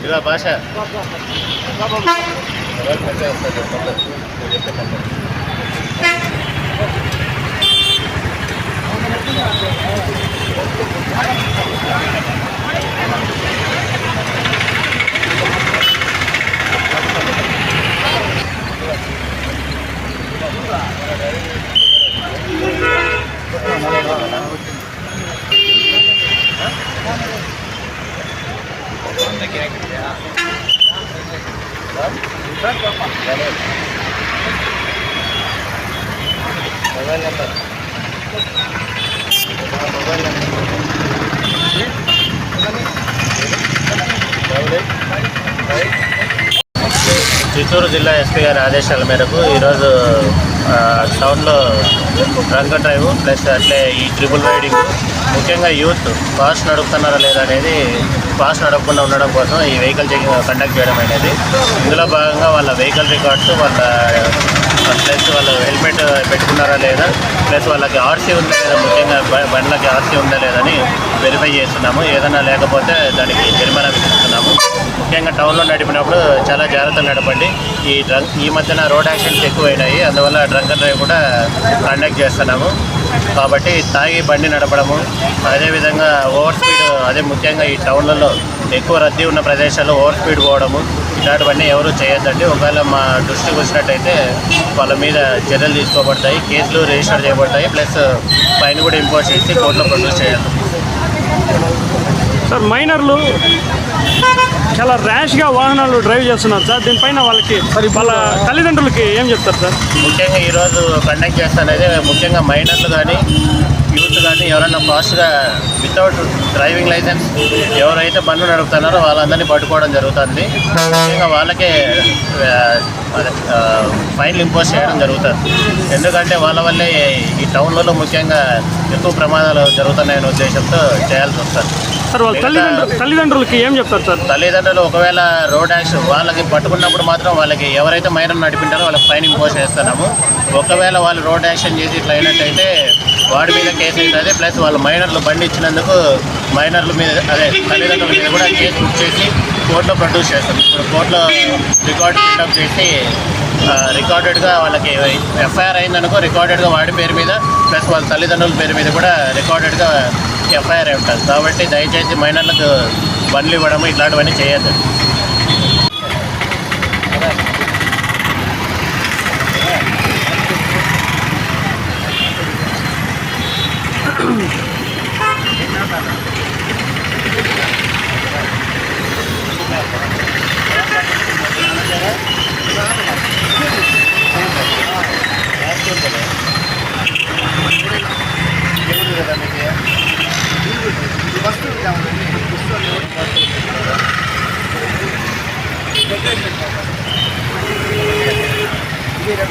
ఇలా భాష mobile number Chittoor జిల్లా ఎస్పీ గారి ఆదేశాల మేరకు ఈరోజు టౌన్లో డ్రంక్ డ్రైవ్ ప్లస్ అట్లే ఈ ట్రిపుల్ రైడింగ్ ముఖ్యంగా యూత్ ఫాస్ట్ నడుపుతున్నారా లేదా అనేది ఫాస్ట్ నడపకుండా ఉండడం కోసం ఈ వెహికల్ చెకింగ్ కండక్ట్ చేయడం అనేది. ఇందులో భాగంగా వాళ్ళ వెహికల్ రికార్డ్స్, వాళ్ళ ప్లస్ వాళ్ళు హెల్మెట్ పెట్టుకున్నారా లేదా, ప్లస్ వాళ్ళకి ఆర్సీ ఉందా లేదా, ముఖ్యంగా బండ్లకి ఆర్సీ ఉందా లేదని వెరిఫై చేస్తున్నాము. ఏదైనా లేకపోతే దానికి జరిమానా విధిస్తున్నాము. ముఖ్యంగా టౌన్లో నడిపినప్పుడు చాలా జాగ్రత్తగా నడపండి. ఈ మధ్యన రోడ్ యాక్సిడెంట్స్ ఎక్కువైనాయి, అందువల్ల డ్రంక్ డ్రైవ్ కూడా కండక్ట్ చేస్తున్నాము. కాబట్టి తాగి బండి నడపడము, అదేవిధంగా ఓవర్ స్పీడ్, అదే ముఖ్యంగా ఈ టౌన్లలో ఎక్కువ రద్దీ ఉన్న ప్రదేశాల్లో ఓవర్ స్పీడ్ పోవడము ఇలాంటివన్నీ ఎవరు చేయొద్దండి. ఒకవేళ మా దృష్టికి వచ్చినట్టయితే వాళ్ళ మీద చర్యలు తీసుకోబడతాయి, కేసులు రిజిస్టర్ చేయబడతాయి, ప్లస్ ఫైన్ కూడా ఇంపోజ్ చేసి కోర్టులో ప్రొడ్యూస్ చేయాలి. సార్, మైనర్లు చాలా ర్యాష్గా వాహనాలు డ్రైవ్ చేస్తున్నారు సార్. దీనిపైన వాళ్ళ తల్లిదండ్రులకి ఏం చెప్తారు సార్? ముఖ్యంగా ఈరోజు కండక్ట్ చేస్తానైతే ముఖ్యంగా మైనర్లు కానీ యూత్ కానీ ఎవరైనా ఫాస్ట్గా వితౌట్ డ్రైవింగ్ లైసెన్స్ ఎవరైతే బండ్లు నడుపుతున్నారో వాళ్ళందరినీ పట్టుకోవడం జరుగుతుంది. ముఖ్యంగా వాళ్ళకే ఫైన్లు ఇంపోజ్ చేయడం జరుగుతుంది. ఎందుకంటే వాళ్ళ వల్లే ఈ టౌన్లలో ముఖ్యంగా ఎక్కువ ప్రమాదాలు జరుగుతున్నాయనే ఉద్దేశంతో చేయాల్సి వస్తుంది. సార్, వాళ్ళ తల్లిదండ్రులకి ఏం చెప్తారు సార్? తల్లిదండ్రులు ఒకవేళ రోడ్ యాక్సిడెంట్ వాళ్ళకి పట్టుకున్నప్పుడు మాత్రం వాళ్ళకి ఎవరైతే మైనర్ నడిపింటారో వాళ్ళకి ఫైన్ ఇంపోజ్ చేస్తున్నాము. ఒకవేళ వాళ్ళు రోడ్ యాక్సిడెంట్ చేసి ఇట్లా అయినట్టయితే వాడి మీద కేసు అవుతుంది. ప్లస్ వాళ్ళు మైనర్లు బండి ఇచ్చినందుకు మైనర్ల మీద తల్లిదండ్రుల మీద కూడా కేసు బుక్ చేసి కోర్టులో ప్రొడ్యూస్ చేస్తాం. ఇప్పుడు కోర్టులో రికార్డు ఫిల్అప్ చేసి రికార్డెడ్గా వాళ్ళకి ఎఫ్ఐఆర్ అయిందనుకో రికార్డెడ్గా వాడి పేరు మీద ప్లస్ వాళ్ళ తల్లిదండ్రుల పేరు మీద కూడా రికార్డెడ్గా ఎఫ్ఐఆర్ అయి ఉంటుంది. కాబట్టి దయచేసి మైనర్లకు బండ్లు ఇవ్వడము ఇట్లాంటివన్నీ చేయొద్దు. మేడం